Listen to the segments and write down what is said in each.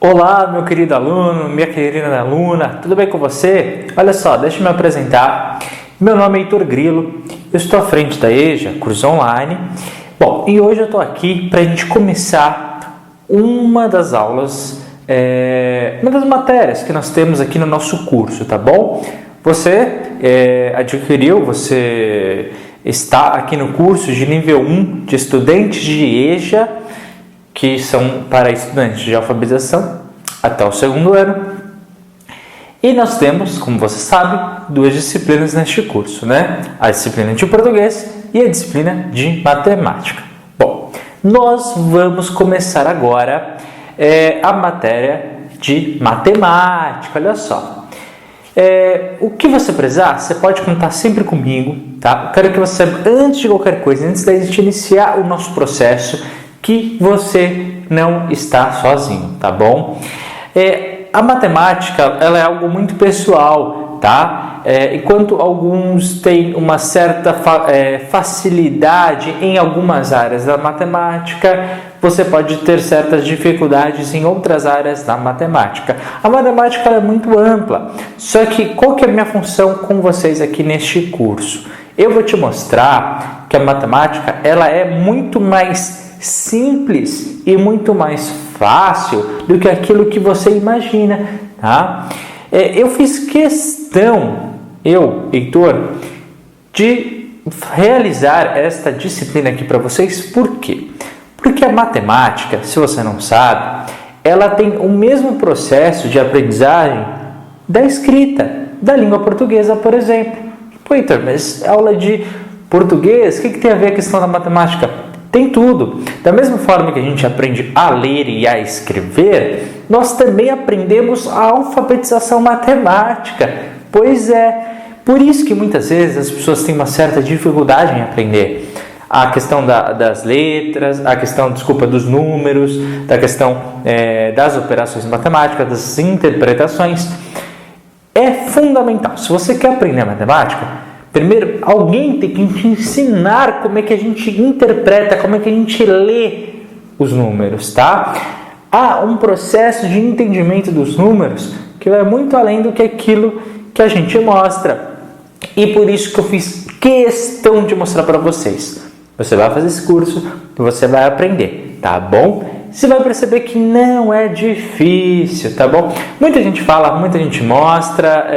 Olá, meu querido aluno, minha querida aluna, tudo bem com você? Olha só, deixa eu me apresentar. Meu nome é Heitor Grilo, eu estou à frente da EJA, curso online. Bom, e hoje eu estou aqui para a gente começar uma das aulas, uma das matérias que nós temos aqui no nosso curso, tá bom? Você você está aqui no curso de nível 1 de estudantes de EJA, que são para estudantes de alfabetização até o segundo ano. E nós temos, como você sabe, duas disciplinas neste curso, né? A disciplina de português e a disciplina de matemática. Bom, nós vamos começar agora a matéria de matemática, olha só. O que você precisar, você pode contar sempre comigo, tá? Eu quero que você, antes de qualquer coisa, antes da gente iniciar o nosso processo, que você não está sozinho, tá bom? A matemática, ela é algo muito pessoal, tá? Enquanto alguns têm uma certa facilidade em algumas áreas da matemática, você pode ter certas dificuldades em outras áreas da matemática. A matemática é muito ampla, só que qual que é a minha função com vocês aqui neste curso? Eu vou te mostrar que a matemática, ela é muito mais simples e muito mais fácil do que aquilo que você imagina, tá? Eu fiz questão, Heitor, de realizar esta disciplina aqui para vocês. Por quê? Porque a matemática, se você não sabe, ela tem o mesmo processo de aprendizagem da escrita, da língua portuguesa, por exemplo. Pô, Heitor, mas aula de português, o que tem a ver a questão da matemática? Tem tudo. Da mesma forma que a gente aprende a ler e a escrever, nós também aprendemos a alfabetização matemática. Pois é, por isso que muitas vezes as pessoas têm uma certa dificuldade em aprender a questão das letras, a questão, dos números, da questão das operações matemáticas, das interpretações. É fundamental. Se você quer aprender matemática, primeiro, alguém tem que te ensinar como é que a gente interpreta, como é que a gente lê os números, tá? Há um processo de entendimento dos números que vai muito além do que aquilo que a gente mostra. E por isso que eu fiz questão de mostrar para vocês. Você vai fazer esse curso, você vai aprender, tá bom? Você vai perceber que não é difícil, tá bom? Muita gente fala, muita gente mostra,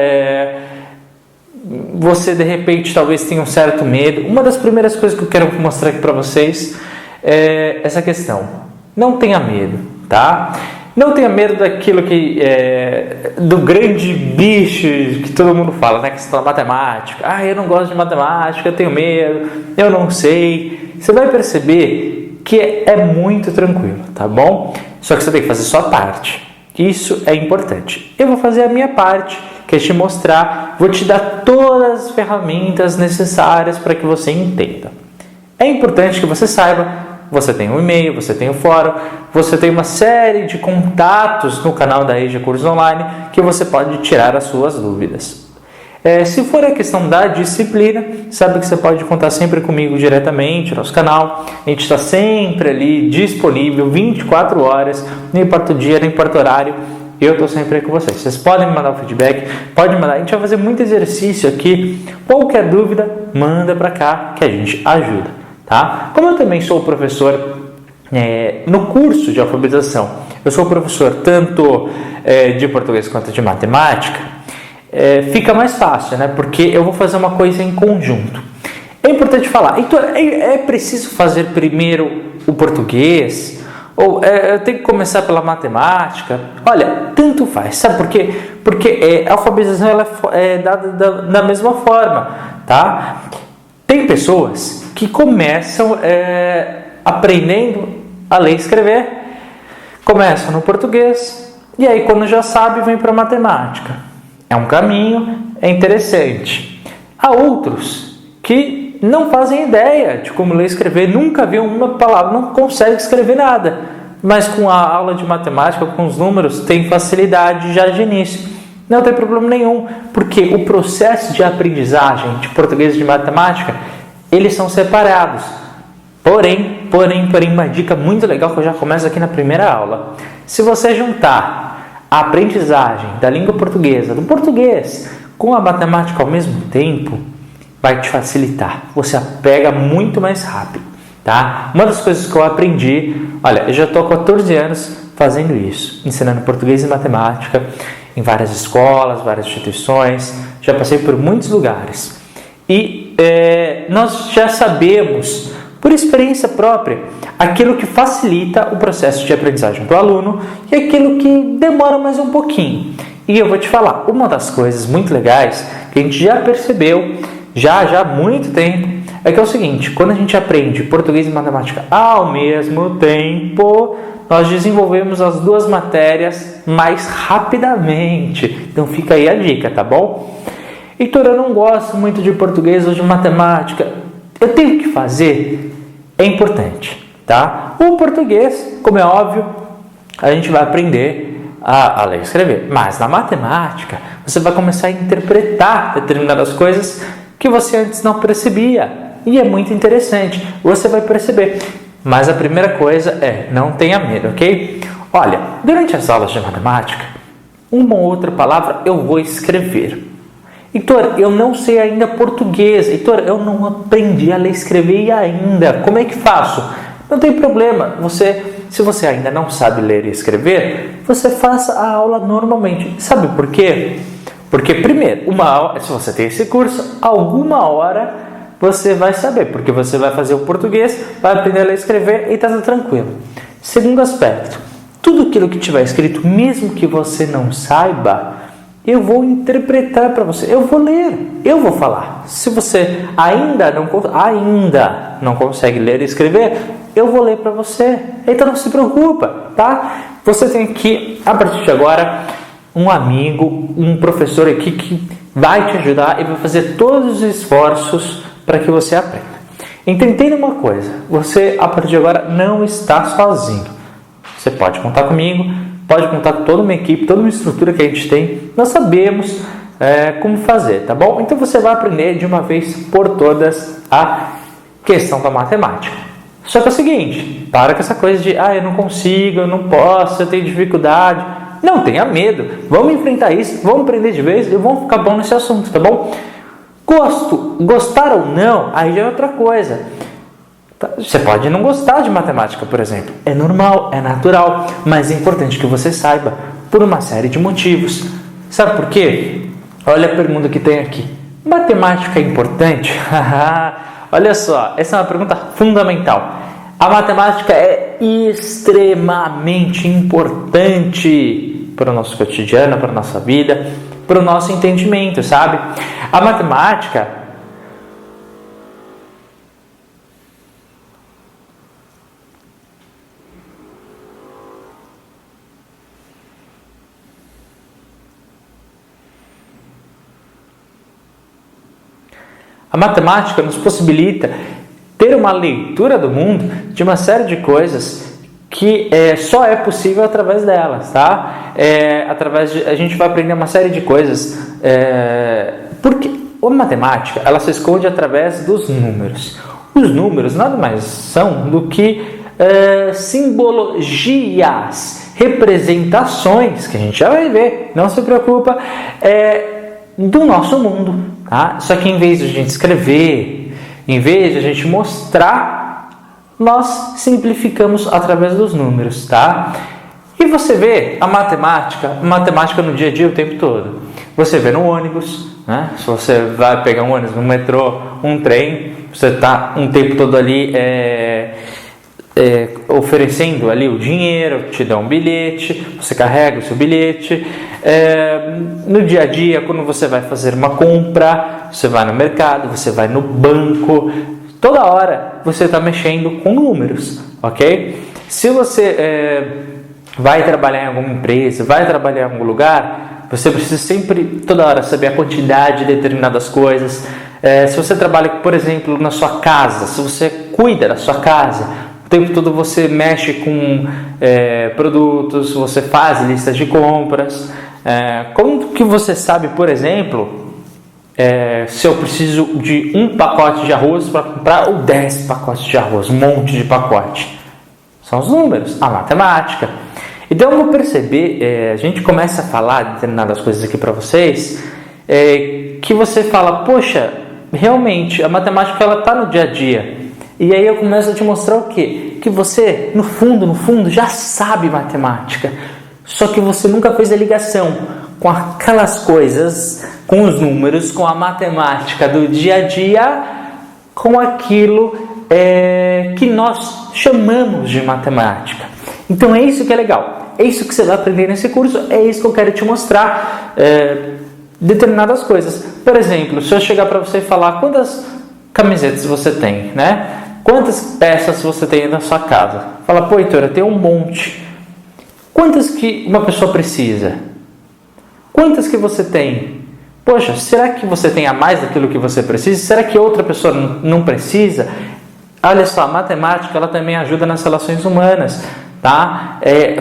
você de repente talvez tenha um certo medo. Uma das primeiras coisas que eu quero mostrar aqui para vocês é essa questão. Não tenha medo, tá? Não tenha medo daquilo que do grande bicho que todo mundo fala, né? Questão da matemática. Eu não gosto de matemática, eu tenho medo, eu não sei. Você vai perceber que é muito tranquilo, tá bom? Só que você tem que fazer a sua parte. Isso é importante. Eu vou fazer a minha parte, que é te mostrar, vou te dar todas as ferramentas necessárias para que você entenda. É importante que você saiba, você tem um e-mail, você tem o fórum, você tem uma série de contatos no canal da EJA Cursos Online que você pode tirar as suas dúvidas. Se for a questão da disciplina, sabe que você pode contar sempre comigo diretamente no nosso canal. A gente está sempre ali disponível, 24 horas, não importa o dia, não importa o horário. Eu estou sempre aí com vocês. Vocês podem me mandar o feedback, pode mandar. A gente vai fazer muito exercício aqui. Qualquer dúvida, manda para cá que a gente ajuda, tá? Como eu também sou professor no curso de alfabetização, eu sou professor tanto de português quanto de matemática, fica mais fácil, né? Porque eu vou fazer uma coisa em conjunto. É importante falar, então é preciso fazer primeiro o português? Ou eu tenho que começar pela matemática? Olha, tanto faz. Sabe por quê? Porque a alfabetização ela é dada da mesma forma, tá? Tem pessoas que começam aprendendo a ler e escrever, começam no português, e aí quando já sabe, vem para a matemática. É um caminho, é interessante. Há outros que não fazem ideia de como ler e escrever, nunca viu uma palavra, não consegue escrever nada, mas com a aula de matemática, com os números, tem facilidade já de início. Não tem problema nenhum, porque o processo de aprendizagem de português e de matemática, eles são separados. Porém, uma dica muito legal que eu já começo aqui na primeira aula. Se você juntar a aprendizagem da língua portuguesa, do português, com a matemática ao mesmo tempo, vai te facilitar. Você pega muito mais rápido, tá? Uma das coisas que eu aprendi, olha, eu já estou há 14 anos fazendo isso, ensinando português e matemática em várias escolas, várias instituições, já passei por muitos lugares. E nós já sabemos, por experiência própria, aquilo que facilita o processo de aprendizagem para o aluno e aquilo que demora mais um pouquinho. E eu vou te falar, uma das coisas muito legais que a gente já percebeu, já há muito tempo, é que é o seguinte: quando a gente aprende português e matemática ao mesmo tempo, nós desenvolvemos as duas matérias mais rapidamente. Então fica aí a dica, tá bom? Heitor, eu não gosto muito de português ou de matemática. Eu tenho que fazer? É importante, tá? O português, como é óbvio, a gente vai aprender a ler e escrever. Mas na matemática, você vai começar a interpretar determinadas coisas que você antes não percebia. E é muito interessante. Você vai perceber. Mas a primeira coisa é, não tenha medo, ok? Olha, durante as aulas de matemática, uma ou outra palavra eu vou escrever. Heitor, eu não sei ainda português. Heitor, eu não aprendi a ler e escrever ainda. Como é que faço? Não tem problema. Se você ainda não sabe ler e escrever, você faça a aula normalmente. Sabe por quê? Porque, primeiro, se você tem esse curso, alguma hora você vai saber, porque você vai fazer o português, vai aprender a ler e escrever e está tudo tranquilo. Segundo aspecto, tudo aquilo que tiver escrito, mesmo que você não saiba, eu vou interpretar para você, eu vou ler, eu vou falar. Se você ainda não consegue ler e escrever, eu vou ler para você. Então não se preocupa, tá? Você tem aqui, a partir de agora, um amigo, um professor aqui que vai te ajudar e vai fazer todos os esforços para que você aprenda. Então entenda uma coisa, você a partir de agora não está sozinho. Você pode contar comigo, pode contar com toda uma equipe, toda uma estrutura que a gente tem. Nós sabemos como fazer, tá bom? Então você vai aprender de uma vez por todas a questão da matemática. Só que é o seguinte, para com essa coisa de eu não consigo, eu não posso, eu tenho dificuldade. Não tenha medo, vamos enfrentar isso, vamos aprender de vez e vamos ficar bom nesse assunto, tá bom? Gostar ou não, aí já é outra coisa. Você pode não gostar de matemática, por exemplo. É normal, é natural, mas é importante que você saiba por uma série de motivos. Sabe por quê? Olha a pergunta que tem aqui. Matemática é importante? Olha só, essa é uma pergunta fundamental. A matemática é extremamente importante para o nosso cotidiano, para a nossa vida, para o nosso entendimento, sabe? A matemática nos possibilita ter uma leitura do mundo de uma série de coisas que só é possível através delas, tá? A gente vai aprender uma série de coisas, porque a matemática ela se esconde através dos números. Os números nada mais são do que simbologias, representações, que a gente já vai ver, não se preocupa, do nosso mundo, tá? Só que em vez de a gente escrever, em vez de a gente mostrar, nós simplificamos através dos números, tá? E você vê a matemática no dia a dia o tempo todo. Você vê no ônibus, né? Se você vai pegar um ônibus, um metrô, um trem, você está um tempo todo ali oferecendo ali o dinheiro, te dá um bilhete, você carrega o seu bilhete. No dia a dia, quando você vai fazer uma compra, você vai no mercado, você vai no banco, toda hora você está mexendo com números, ok? Se você vai trabalhar em alguma empresa, vai trabalhar em algum lugar, você precisa sempre, toda hora, saber a quantidade de determinadas coisas. Se você trabalha, por exemplo, na sua casa, se você cuida da sua casa, o tempo todo você mexe com produtos, você faz listas de compras. Como que você sabe, por exemplo, se eu preciso de um pacote de arroz para comprar ou 10 pacotes de arroz, um monte de pacote. São os números, a matemática. Então eu vou perceber, a gente começa a falar determinadas coisas aqui para vocês, que você fala, poxa, realmente a matemática ela está no dia a dia. E aí eu começo a te mostrar o quê? Que você, no fundo, já sabe matemática. Só que você nunca fez a ligação com aquelas coisas, com os números, com a matemática do dia a dia, com aquilo que nós chamamos de matemática. Então é isso que é legal. É isso que você vai aprender nesse curso. É isso que eu quero te mostrar. Determinadas coisas. Por exemplo, se eu chegar para você e falar quantas camisetas você tem, né? Quantas peças você tem na sua casa? Fala, pô, Heitor, eu tenho um monte. Quantas que uma pessoa precisa? Quantas que você tem? Poxa, será que você tem a mais daquilo que você precisa? Será que outra pessoa não precisa? Olha só, a matemática ela também ajuda nas relações humanas, tá?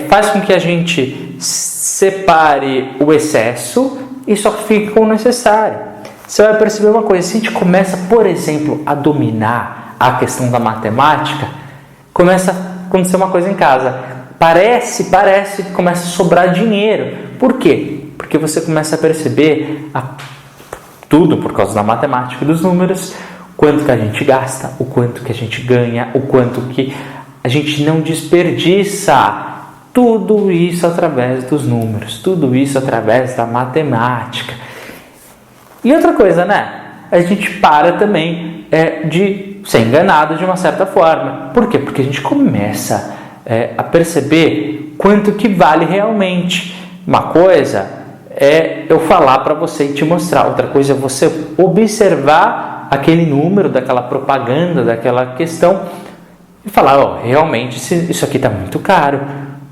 Faz com que a gente separe o excesso e só fique com o necessário. Você vai perceber uma coisa, se a gente começa, por exemplo, a dominar a questão da matemática, começa a acontecer uma coisa em casa. Parece que começa a sobrar dinheiro. Por quê? Porque você começa a perceber tudo por causa da matemática e dos números, quanto que a gente gasta, o quanto que a gente ganha, o quanto que a gente não desperdiça. Tudo isso através dos números, tudo isso através da matemática. E outra coisa, né? A gente para também de ser enganado de uma certa forma. Por quê? Porque a gente começa a perceber quanto que vale realmente. Uma coisa é eu falar para você e te mostrar. Outra coisa é você observar aquele número, daquela propaganda, daquela questão e falar, realmente isso aqui está muito caro.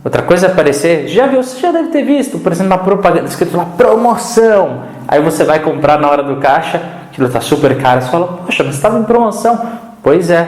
Outra coisa é aparecer, você já deve ter visto, por exemplo, uma propaganda escrito lá, promoção. Aí você vai comprar na hora do caixa, aquilo está super caro, você fala, poxa, mas estava em promoção. Pois é,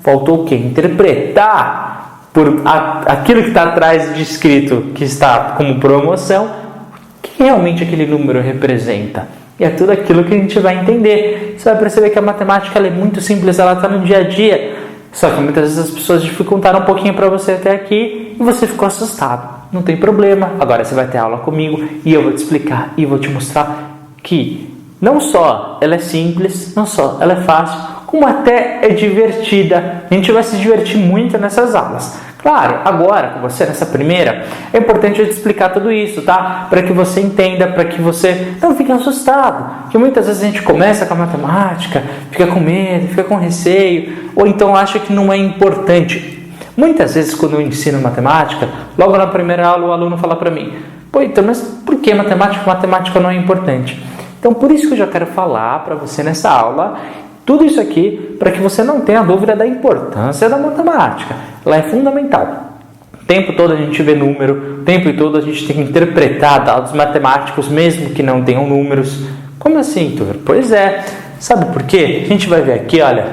faltou o quê? Interpretar por aquilo que está atrás de escrito, que está como promoção, o que realmente aquele número representa. E é tudo aquilo que a gente vai entender. Você vai perceber que a matemática ela é muito simples, ela está no dia a dia. Só que muitas vezes as pessoas dificultaram um pouquinho para você até aqui e você ficou assustado. Não tem problema, agora você vai ter aula comigo e eu vou te explicar e vou te mostrar que não só ela é simples, não só ela é fácil, como até é divertida. A gente vai se divertir muito nessas aulas. Claro, agora com você nessa primeira, é importante eu te explicar tudo isso, tá? Para que você entenda, para que você não fique assustado. Porque muitas vezes a gente começa com a matemática, fica com medo, fica com receio, ou então acha que não é importante. Muitas vezes quando eu ensino matemática, logo na primeira aula o aluno fala para mim, pô, então, mas por que matemática? Matemática não é importante. Então por isso que eu já quero falar para você nessa aula, tudo isso aqui, para que você não tenha dúvida da importância da matemática. Ela é fundamental. O tempo todo a gente vê número, o tempo todo a gente tem que interpretar dados matemáticos, mesmo que não tenham números. Como assim, Heitor? Pois é. Sabe por quê? A gente vai ver aqui, olha,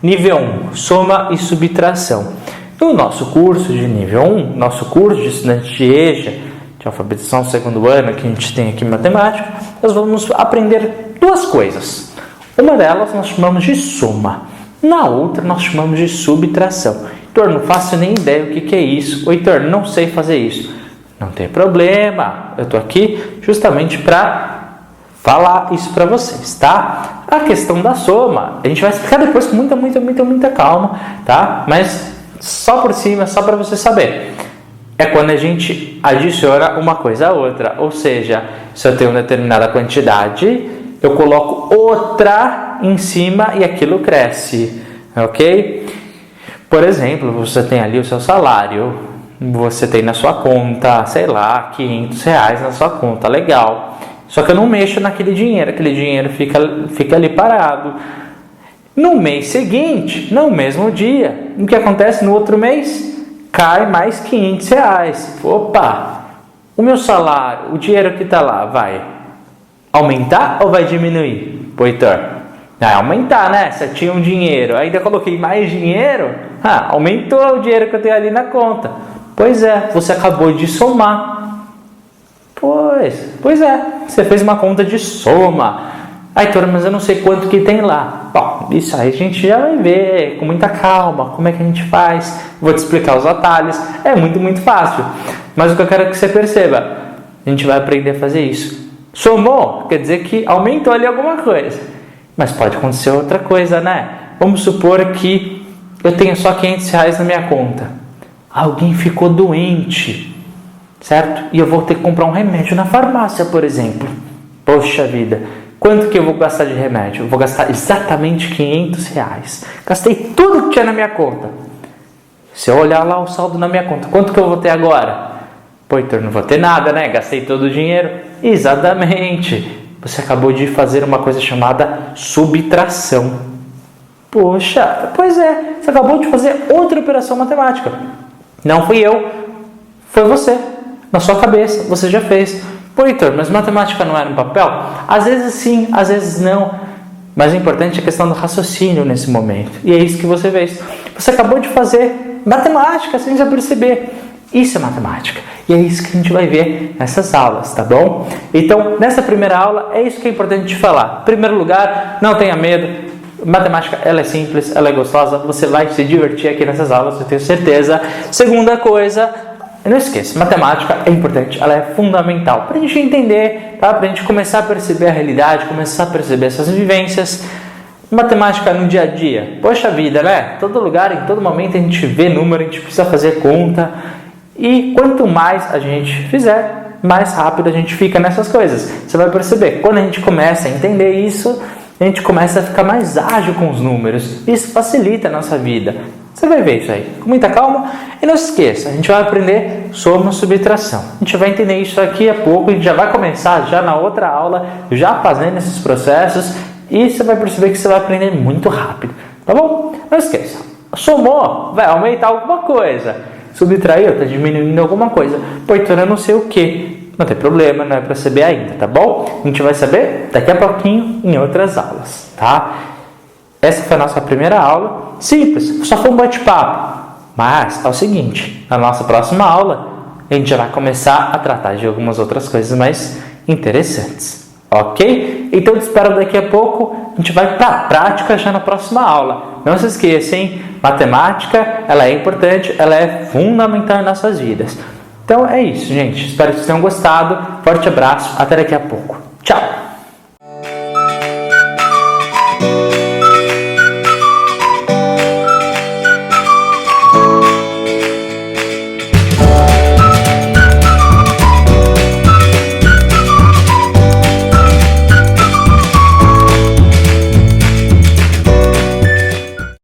nível 1, soma e subtração. No nosso curso de nível 1, nosso curso de estudante de EJA, de alfabetização segundo ano, que a gente tem aqui em matemática, nós vamos aprender duas coisas. Uma delas nós chamamos de soma, na outra nós chamamos de subtração. Heitor, não faço nem ideia o que é isso. Heitor, não sei fazer isso. Não tem problema, eu estou aqui justamente para falar isso para vocês, tá? A questão da soma, a gente vai explicar depois com muita calma, tá? Mas só por cima, só para você saber. É quando a gente adiciona uma coisa a outra, ou seja, se eu tenho uma determinada quantidade, eu coloco outra em cima e aquilo cresce, ok? Por exemplo, você tem ali o seu salário, você tem na sua conta, sei lá, R$500 na sua conta, legal. Só que eu não mexo naquele dinheiro, aquele dinheiro fica ali parado. No mês seguinte, no mesmo dia, o que acontece no outro mês? Cai mais R$500. Opa, o meu salário, o dinheiro que está lá, vai aumentar ou vai diminuir? Pô, Heitor, vai aumentar, né? Se eu tinha um dinheiro, ainda coloquei mais dinheiro, aumentou o dinheiro que eu tenho ali na conta. Pois é, você acabou de somar. Pois é, você fez uma conta de soma. Heitor, mas eu não sei quanto que tem lá. Bom, isso aí a gente já vai ver com muita calma, como é que a gente faz. Vou te explicar os atalhos. É muito, muito fácil. Mas o que eu quero que você perceba, a gente vai aprender a fazer isso. Somou, quer dizer que aumentou ali alguma coisa. Mas pode acontecer outra coisa, né? Vamos supor que eu tenho só R$500 na minha conta. Alguém ficou doente, certo? E eu vou ter que comprar um remédio na farmácia, por exemplo. Poxa vida, quanto que eu vou gastar de remédio? Eu vou gastar exatamente R$500. Gastei tudo que tinha na minha conta. Se eu olhar lá o saldo na minha conta, quanto que eu vou ter agora? Pô, Heitor, não vou ter nada, né? Gastei todo o dinheiro. Exatamente. Você acabou de fazer uma coisa chamada subtração. Poxa, pois é. Você acabou de fazer outra operação matemática. Não fui eu. Foi você. Na sua cabeça. Você já fez. Pô, Heitor, mas matemática não era no papel? Às vezes sim, às vezes não. Mas o importante é a questão do raciocínio nesse momento. E é isso que você fez. Você acabou de fazer matemática sem já perceber. Isso é matemática. E é isso que a gente vai ver nessas aulas, tá bom? Então, nessa primeira aula, é isso que é importante te falar. Em primeiro lugar, não tenha medo. Matemática, ela é simples, ela é gostosa. Você vai se divertir aqui nessas aulas, eu tenho certeza. Segunda coisa, não esqueça, matemática é importante, ela é fundamental para a gente entender, tá? Para a gente começar a perceber a realidade, começar a perceber essas vivências. Matemática no dia a dia, poxa vida, né? Todo lugar, em todo momento a gente vê número, a gente precisa fazer conta. E quanto mais a gente fizer, mais rápido a gente fica nessas coisas. Você vai perceber, quando a gente começa a entender isso, a gente começa a ficar mais ágil com os números. Isso facilita a nossa vida. Você vai ver isso aí, com muita calma. E não se esqueça, a gente vai aprender soma e subtração. A gente vai entender isso aqui a pouco, a gente já vai começar já na outra aula, já fazendo esses processos. E você vai perceber que você vai aprender muito rápido, tá bom? Não esqueça, somou, vai aumentar alguma coisa. Subtraiu, está diminuindo alguma coisa. Pô, Heitor, eu não sei o que. Não tem problema, não é para saber ainda, tá bom? A gente vai saber daqui a pouquinho em outras aulas, tá? Essa foi a nossa primeira aula. Simples, só foi um bate-papo. Mas é o seguinte, na nossa próxima aula, a gente já vai começar a tratar de algumas outras coisas mais interessantes. Ok? Então eu te espero daqui a pouco. A gente vai para a prática já na próxima aula. Não se esqueça, hein? Matemática, ela é importante, ela é fundamental em nossas vidas. Então é isso, gente. Espero que vocês tenham gostado. Forte abraço. Até daqui a pouco. Tchau!